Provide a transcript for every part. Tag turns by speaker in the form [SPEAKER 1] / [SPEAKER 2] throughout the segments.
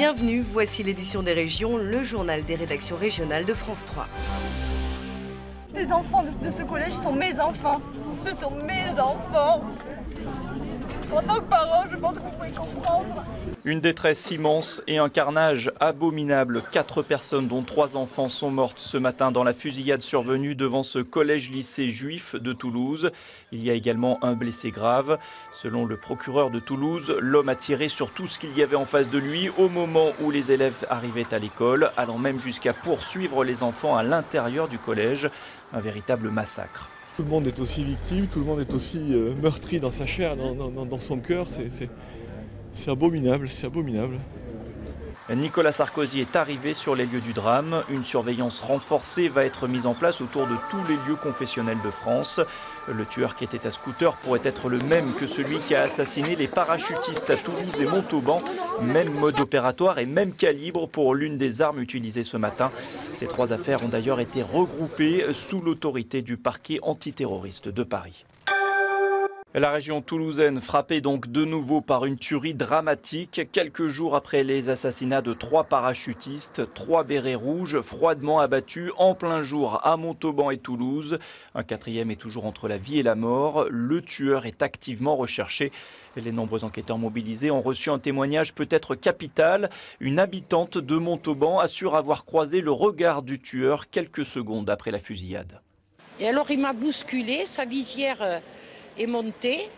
[SPEAKER 1] Bienvenue, voici l'édition des régions, le journal des rédactions régionales de France 3.
[SPEAKER 2] Les enfants de ce collège sont mes enfants. Ce sont mes enfants. En tant que parent, je pense qu'on pourrait comprendre.
[SPEAKER 3] Une détresse immense et un carnage abominable. 4 personnes, dont 3 enfants, sont mortes ce matin dans la fusillade survenue devant ce collège-lycée juif de Toulouse. Il y a également un blessé grave. Selon le procureur de Toulouse, l'homme a tiré sur tout ce qu'il y avait en face de lui au moment où les élèves arrivaient à l'école, allant même jusqu'à poursuivre les enfants à l'intérieur du collège. Un véritable massacre.
[SPEAKER 4] Tout le monde est aussi victime, tout le monde est aussi meurtri dans sa chair, dans son cœur. C'est abominable, c'est abominable.
[SPEAKER 3] Nicolas Sarkozy est arrivé sur les lieux du drame. Une surveillance renforcée va être mise en place autour de tous les lieux confessionnels de France. Le tueur qui était à scooter pourrait être le même que celui qui a assassiné les parachutistes à Toulouse et Montauban. Même mode opératoire et même calibre pour l'une des armes utilisées ce matin. Ces 3 affaires ont d'ailleurs été regroupées sous l'autorité du parquet antiterroriste de Paris. La région toulousaine frappée donc de nouveau par une tuerie dramatique. Quelques jours après les assassinats de 3 parachutistes, 3 bérets rouges froidement abattus en plein jour à Montauban et Toulouse. Un 4e est toujours entre la vie et la mort. Le tueur est activement recherché. Les nombreux enquêteurs mobilisés ont reçu un témoignage peut-être capital. Une habitante de Montauban assure avoir croisé le regard du tueur quelques secondes après la fusillade.
[SPEAKER 5] Et alors il m'a bousculé, sa visière est montée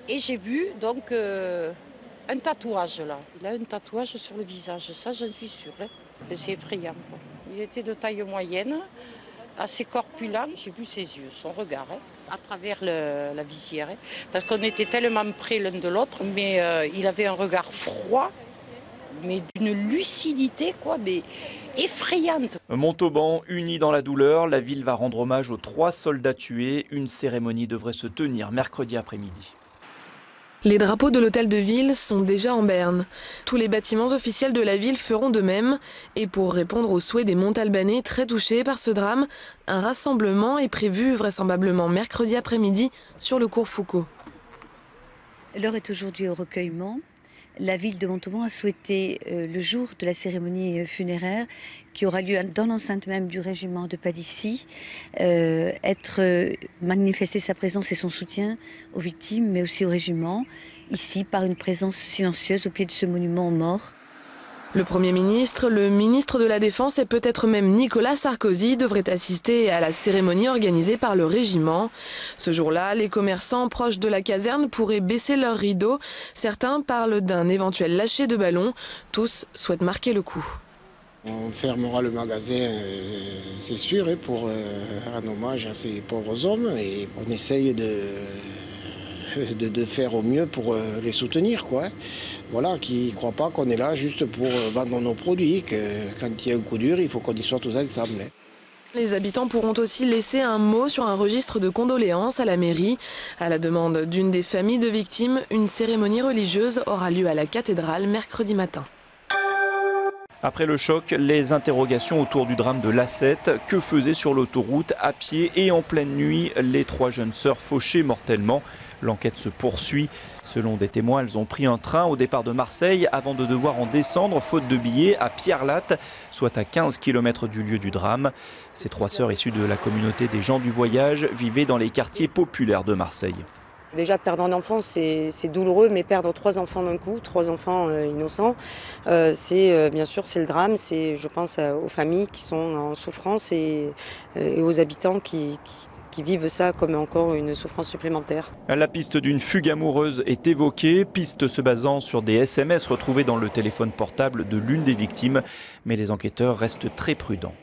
[SPEAKER 5] et j'ai vu donc un tatouage là. Il a un tatouage sur le visage, ça j'en suis sûre. Hein. C'est effrayant. Quoi. Il était de taille moyenne, assez corpulent. J'ai vu ses yeux, son regard, hein, à travers la visière. Hein, parce qu'on était tellement près l'un de l'autre, mais il avait un regard froid, mais d'une lucidité quoi, mais effrayante.
[SPEAKER 3] Montauban, uni dans la douleur, la ville va rendre hommage aux 3 soldats tués. Une cérémonie devrait se tenir mercredi après-midi.
[SPEAKER 6] Les drapeaux de l'hôtel de ville sont déjà en berne. Tous les bâtiments officiels de la ville feront de même. Et pour répondre aux souhaits des Montalbanais très touchés par ce drame, un rassemblement est prévu vraisemblablement mercredi après-midi sur le cours Foucault.
[SPEAKER 7] L'heure est aujourd'hui au recueillement. La ville de Montauban a souhaité, le jour de la cérémonie funéraire, qui aura lieu dans l'enceinte même du régiment de Palissy, manifester sa présence et son soutien aux victimes, mais aussi au régiment, ici par une présence silencieuse au pied de ce monument aux morts.
[SPEAKER 6] Le Premier ministre, le ministre de la Défense et peut-être même Nicolas Sarkozy devraient assister à la cérémonie organisée par le régiment. Ce jour-là, les commerçants proches de la caserne pourraient baisser leurs rideaux. Certains parlent d'un éventuel lâcher de ballon. Tous souhaitent marquer le coup.
[SPEAKER 8] On fermera le magasin, c'est sûr, pour rendre hommage à ces pauvres hommes. Et on essaye de faire au mieux pour les soutenir, quoi. Voilà, qui ne croient pas qu'on est là juste pour vendre nos produits, que quand il y a un coup dur, il faut qu'on y soit tous ensemble.
[SPEAKER 6] Les habitants pourront aussi laisser un mot sur un registre de condoléances à la mairie. À la demande d'une des familles de victimes, une cérémonie religieuse aura lieu à la cathédrale mercredi matin.
[SPEAKER 3] Après le choc, les interrogations autour du drame de l'A7. Que faisaient sur l'autoroute, à pied et en pleine nuit, les 3 jeunes sœurs fauchées mortellement? L'enquête se poursuit. Selon des témoins, elles ont pris un train au départ de Marseille avant de devoir en descendre, faute de billets, à Pierre-Latte, soit à 15 km du lieu du drame. Ces 3 sœurs issues de la communauté des gens du voyage vivaient dans les quartiers populaires de Marseille.
[SPEAKER 9] Déjà, perdre un enfant, c'est douloureux, mais perdre 3 enfants d'un coup, 3 enfants innocents, bien sûr, c'est le drame. C'est, je pense, aux familles qui sont en souffrance et aux habitants qui vivent ça comme encore une souffrance supplémentaire.
[SPEAKER 3] La piste d'une fugue amoureuse est évoquée, piste se basant sur des SMS retrouvés dans le téléphone portable de l'une des victimes, mais les enquêteurs restent très prudents.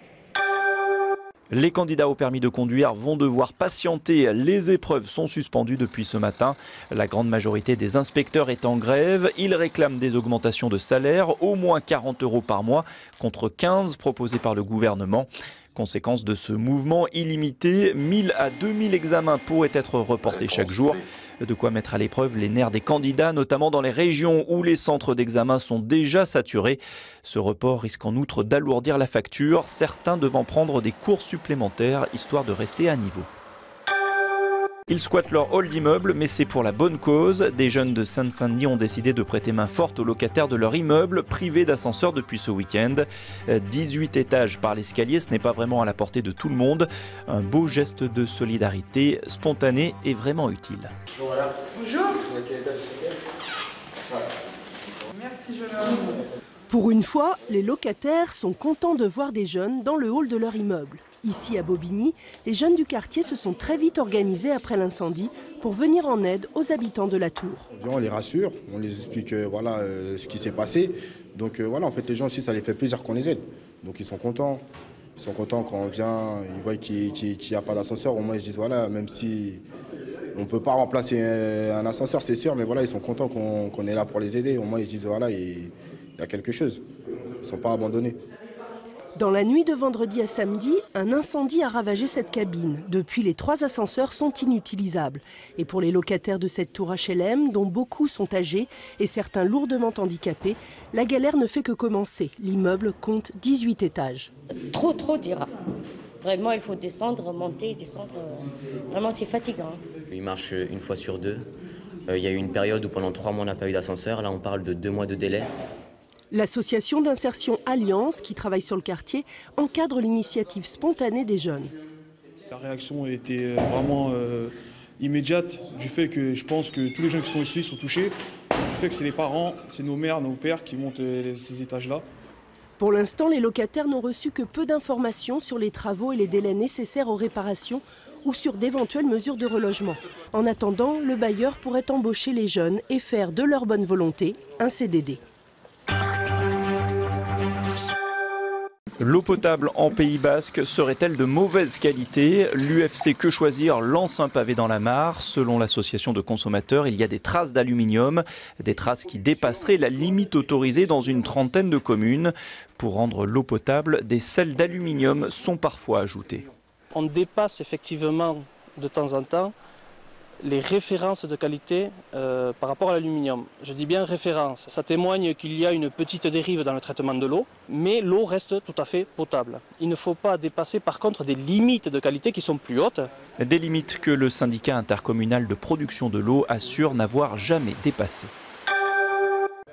[SPEAKER 3] Les candidats au permis de conduire vont devoir patienter. Les épreuves sont suspendues depuis ce matin. La grande majorité des inspecteurs est en grève. Ils réclament des augmentations de salaire, au moins 40 € par mois, contre 15 proposés par le gouvernement. Conséquence de ce mouvement illimité, 1000 à 2000 examens pourraient être reportés chaque jour. De quoi mettre à l'épreuve les nerfs des candidats, notamment dans les régions où les centres d'examen sont déjà saturés. Ce report risque en outre d'alourdir la facture, certains devant prendre des cours supplémentaires, histoire de rester à niveau. Ils squattent leur hall d'immeuble, mais c'est pour la bonne cause. Des jeunes de Seine-Saint-Denis ont décidé de prêter main forte aux locataires de leur immeuble, privés d'ascenseur depuis ce week-end. 18 étages par l'escalier, ce n'est pas vraiment à la portée de tout le monde. Un beau geste de solidarité, spontané et vraiment utile.
[SPEAKER 2] Bonjour. Merci, jeune homme.
[SPEAKER 10] Pour une fois, les locataires sont contents de voir des jeunes dans le hall de leur immeuble. Ici à Bobigny, les jeunes du quartier se sont très vite organisés après l'incendie pour venir en aide aux habitants de la tour.
[SPEAKER 11] On les rassure, on les explique voilà, ce qui s'est passé. Donc voilà, en fait les gens aussi ça les fait plaisir qu'on les aide. Donc ils sont contents. Ils sont contents quand on vient, ils voient qu'il n'y a pas d'ascenseur. Au moins ils se disent voilà, même si on ne peut pas remplacer un ascenseur c'est sûr, mais voilà, ils sont contents qu'on est là pour les aider. Au moins ils se disent voilà, il y a quelque chose. Ils ne sont pas abandonnés.
[SPEAKER 10] Dans la nuit de vendredi à samedi, un incendie a ravagé cette cabine. Depuis, les 3 ascenseurs sont inutilisables. Et pour les locataires de cette tour HLM, dont beaucoup sont âgés et certains lourdement handicapés, la galère ne fait que commencer. L'immeuble compte 18 étages.
[SPEAKER 12] C'est trop dire. Vraiment, il faut descendre, monter, descendre. Vraiment, c'est fatigant.
[SPEAKER 13] Il marche une fois sur 2. Il y a eu une période où pendant 3 mois, on n'a pas eu d'ascenseur. Là, on parle de 2 mois de délai.
[SPEAKER 10] L'association d'insertion Alliance, qui travaille sur le quartier, encadre l'initiative spontanée des jeunes.
[SPEAKER 14] La réaction a été vraiment immédiate du fait que je pense que tous les jeunes qui sont ici sont touchés, du fait que c'est les parents, c'est nos mères, nos pères qui montent ces étages-là.
[SPEAKER 10] Pour l'instant, les locataires n'ont reçu que peu d'informations sur les travaux et les délais nécessaires aux réparations ou sur d'éventuelles mesures de relogement. En attendant, le bailleur pourrait embaucher les jeunes et faire de leur bonne volonté un CDD.
[SPEAKER 3] L'eau potable en Pays Basque serait-elle de mauvaise qualité? L'UFC Que Choisir lance un pavé dans la mare. Selon l'association de consommateurs, il y a des traces d'aluminium, des traces qui dépasseraient la limite autorisée dans une trentaine de communes. Pour rendre l'eau potable, des sels d'aluminium sont parfois ajoutés.
[SPEAKER 15] On dépasse effectivement de temps en temps les références de qualité par rapport à l'aluminium. Je dis bien référence, ça témoigne qu'il y a une petite dérive dans le traitement de l'eau, mais l'eau reste tout à fait potable. Il ne faut pas dépasser par contre des limites de qualité qui sont plus hautes.
[SPEAKER 3] Des limites que le syndicat intercommunal de production de l'eau assure n'avoir jamais dépassées.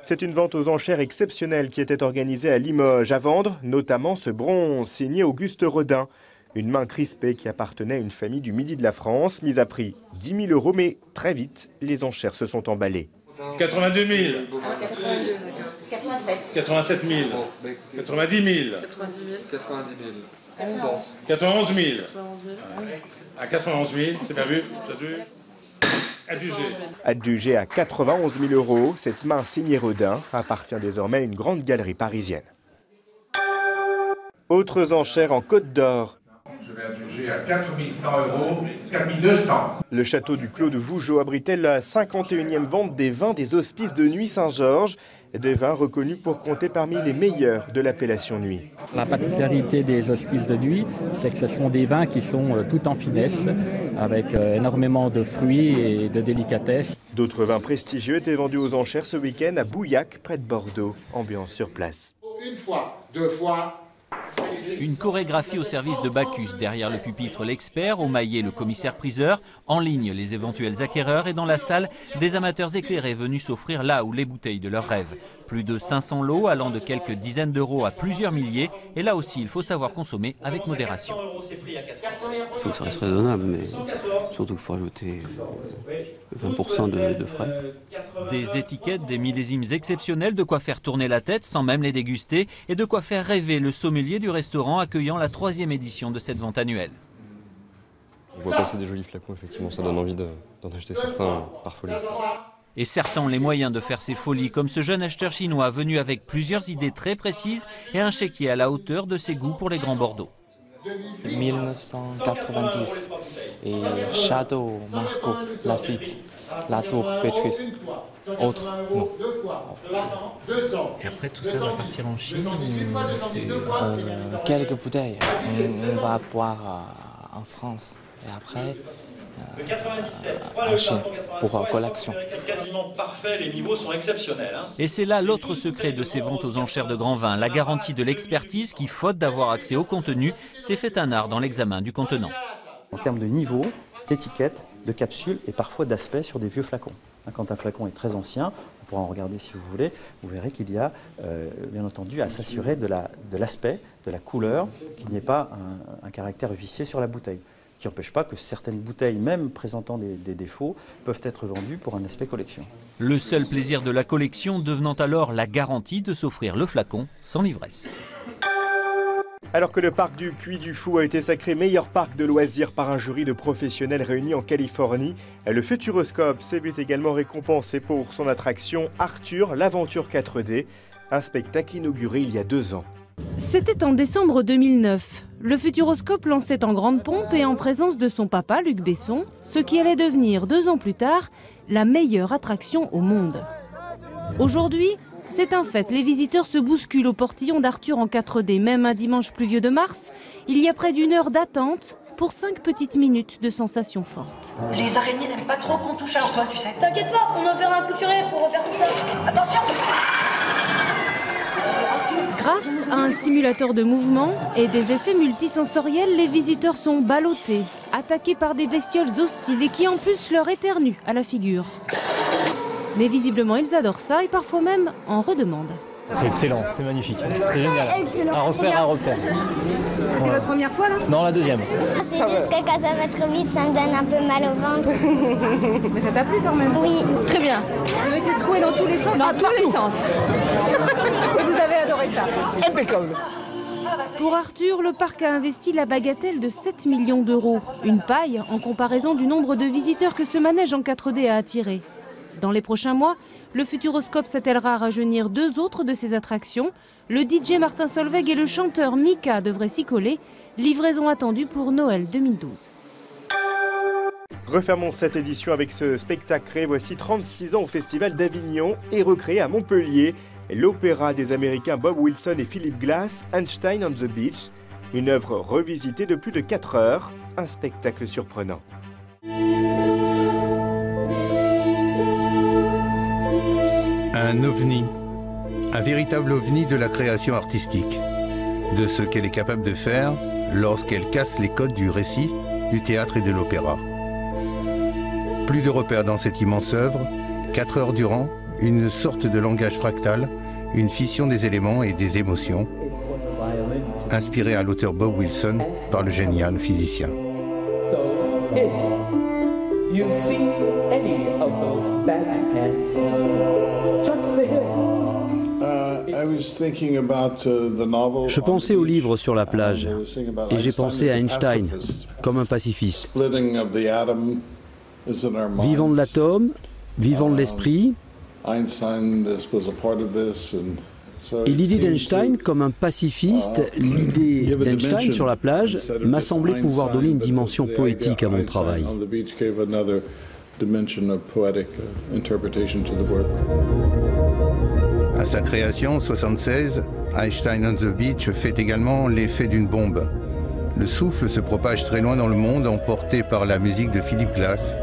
[SPEAKER 16] C'est une vente aux enchères exceptionnelle qui était organisée à Limoges. À vendre, notamment ce bronze signé Auguste Rodin. Une main crispée qui appartenait à une famille du Midi de la France, mise à prix 10 000 €, mais très vite, les enchères se sont emballées.
[SPEAKER 17] 82 000. 87 000. 90 000. 91 000. À 91 000, c'est bien vu. Adjugé.
[SPEAKER 16] Adjugé à 91 000 €, cette main signée Rodin appartient désormais à une grande galerie parisienne. Autres enchères en Côte d'Or.
[SPEAKER 17] Je vais adjuger à 4 100 €, 4 200.
[SPEAKER 16] Le château du Clos de Vougeot abritait la 51e vente des vins des Hospices de Nuit Saint-Georges, des vins reconnus pour compter parmi les meilleurs de l'appellation Nuit.
[SPEAKER 18] La particularité des Hospices de Nuit, c'est que ce sont des vins qui sont tout en finesse, avec énormément de fruits et de délicatesse.
[SPEAKER 16] D'autres vins prestigieux étaient vendus aux enchères ce week-end à Bouillac, près de Bordeaux. Ambiance sur place.
[SPEAKER 17] Une fois, 2 fois.
[SPEAKER 19] Une chorégraphie au service de Bacchus. Derrière le pupitre, l'expert, au maillet, le commissaire-priseur, en ligne, les éventuels acquéreurs et dans la salle, des amateurs éclairés venus s'offrir là où les bouteilles de leurs rêves. Plus de 500 lots allant de quelques dizaines d'euros à plusieurs milliers. Et là aussi, il faut savoir consommer avec modération.
[SPEAKER 20] Il faut que ça reste raisonnable, mais surtout qu'il faut rajouter 20% de frais.
[SPEAKER 19] Des étiquettes, des millésimes exceptionnels, de quoi faire tourner la tête sans même les déguster et de quoi faire rêver le sommelier du restaurant accueillant la 3e édition de cette vente annuelle.
[SPEAKER 21] On voit passer des jolis flacons, effectivement, ça donne envie d'en acheter certains par folie.
[SPEAKER 19] Et certains ont les moyens de faire ces folies, comme ce jeune acheteur chinois venu avec plusieurs idées très précises et un chéquier à la hauteur de ses goûts pour les grands Bordeaux.
[SPEAKER 22] 1990 et Shadow, Marco, Lafitte, La Tour, Petrus. Autre, non.
[SPEAKER 23] Et après tout ça va partir en Chine
[SPEAKER 22] quelques bouteilles. On va boire en France et après en Chine pour collection.
[SPEAKER 24] C'est quasiment parfait, les niveaux sont exceptionnels.
[SPEAKER 19] Et c'est là l'autre secret de ces ventes aux enchères de grands vins, la garantie de l'expertise qui, faute d'avoir accès au contenu, s'est fait un art dans l'examen du contenant.
[SPEAKER 25] En termes de niveau, d'étiquette,
[SPEAKER 1] de capsules et parfois d'aspect sur des vieux flacons. Quand un flacon est très ancien, on pourra en regarder si vous voulez, vous verrez qu'il y a bien entendu à s'assurer de l'aspect, de la couleur, qu'il n'y ait pas un caractère vicié sur la bouteille, qui n'empêche pas que certaines bouteilles, même présentant des défauts, peuvent être vendues pour un aspect collection.
[SPEAKER 19] Le seul plaisir de la collection devenant alors la garantie de s'offrir le flacon sans l'ivresse.
[SPEAKER 16] Alors que le parc du Puy du Fou a été sacré meilleur parc de loisirs par un jury de professionnels réunis en Californie, le Futuroscope s'est vu également récompensé pour son attraction Arthur, l'aventure 4D, un spectacle inauguré il y a 2 ans.
[SPEAKER 4] C'était en décembre 2009. Le Futuroscope lançait en grande pompe et en présence de son papa, Luc Besson, ce qui allait devenir 2 ans plus tard la meilleure attraction au monde. Aujourd'hui, c'est un fait, les visiteurs se bousculent au portillon d'Arthur en 4D. Même un dimanche pluvieux de mars, il y a près d'1 heure d'attente pour 5 petites minutes de sensations fortes.
[SPEAKER 5] Les araignées n'aiment pas trop qu'on touche à Antoine, tu sais.
[SPEAKER 2] T'inquiète pas, on enverra un couturier pour refaire tout ça.
[SPEAKER 5] Attention!
[SPEAKER 4] Grâce à un simulateur de mouvement et des effets multisensoriels, les visiteurs sont ballottés, attaqués par des bestioles hostiles et qui en plus leur éternuent à la figure. Mais visiblement, ils adorent ça et parfois même en redemandent.
[SPEAKER 7] C'est excellent, c'est magnifique, c'est génial.
[SPEAKER 2] Excellent.
[SPEAKER 7] À refaire, à refaire.
[SPEAKER 4] C'était votre première fois là?
[SPEAKER 7] Non, la deuxième.
[SPEAKER 25] C'est juste que quand ça va trop vite, ça me donne un peu mal au ventre.
[SPEAKER 4] Mais ça t'a plu quand même?
[SPEAKER 25] Oui.
[SPEAKER 2] Très bien.
[SPEAKER 4] Vous avez été secoué dans tous les sens?
[SPEAKER 2] Dans tous les sens.
[SPEAKER 4] Et vous avez adoré ça?
[SPEAKER 2] Impeccable.
[SPEAKER 4] Pour Arthur, le parc a investi la bagatelle de 7 millions d'euros. Une paille en comparaison du nombre de visiteurs que ce manège en 4D a attiré. Dans les prochains mois, le Futuroscope s'attellera à rajeunir 2 autres de ses attractions. Le DJ Martin Solveig et le chanteur Mika devraient s'y coller. Livraison attendue pour Noël 2012.
[SPEAKER 16] Refermons cette édition avec ce spectacle créé voici 36 ans au Festival d'Avignon et recréé à Montpellier. L'opéra des Américains Bob Wilson et Philip Glass, Einstein on the Beach. Une œuvre revisitée de plus de 4 heures. Un spectacle surprenant.
[SPEAKER 26] Un ovni, un véritable ovni de la création artistique, de ce qu'elle est capable de faire lorsqu'elle casse les codes du récit, du théâtre et de l'opéra. Plus de repères dans cette immense œuvre, 4 heures durant, une sorte de langage fractal, une fission des éléments et des émotions, inspirée à l'auteur Bob Wilson par le génial physicien.
[SPEAKER 27] You see any of those baggy pants? Chuck the hills.
[SPEAKER 28] Je pensais au livre sur la plage et j'ai pensé à Einstein comme un pacifiste. Vivant de l'atome, vivant de l'esprit. Et l'idée d'Einstein comme un pacifiste, l'idée d'Einstein sur la plage, m'a semblé pouvoir donner une dimension poétique à mon travail.
[SPEAKER 26] À sa création en 1976, Einstein on the Beach fait également l'effet d'une bombe. Le souffle se propage très loin dans le monde, emporté par la musique de Philip Glass,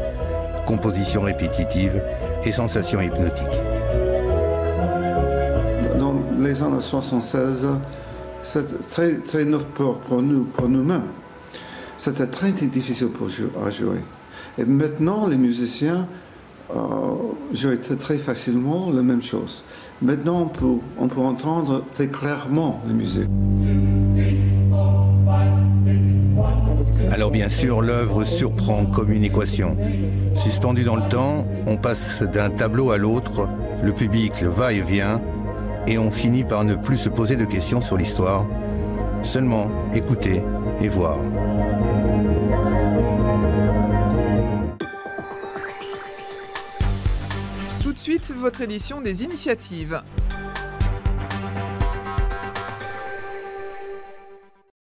[SPEAKER 26] composition répétitive et sensations hypnotiques.
[SPEAKER 29] Dans les années 76, c'était très neuf pour nous-mêmes. C'était très difficile à jouer. Et maintenant, les musiciens jouent très facilement la même chose. Maintenant, on peut entendre très clairement la musique.
[SPEAKER 26] Alors bien sûr, l'œuvre surprend comme une équation. Suspendue dans le temps, on passe d'un tableau à l'autre, le public va et vient, et on finit par ne plus se poser de questions sur l'histoire, seulement écouter et voir.
[SPEAKER 30] Tout de suite, votre édition des initiatives.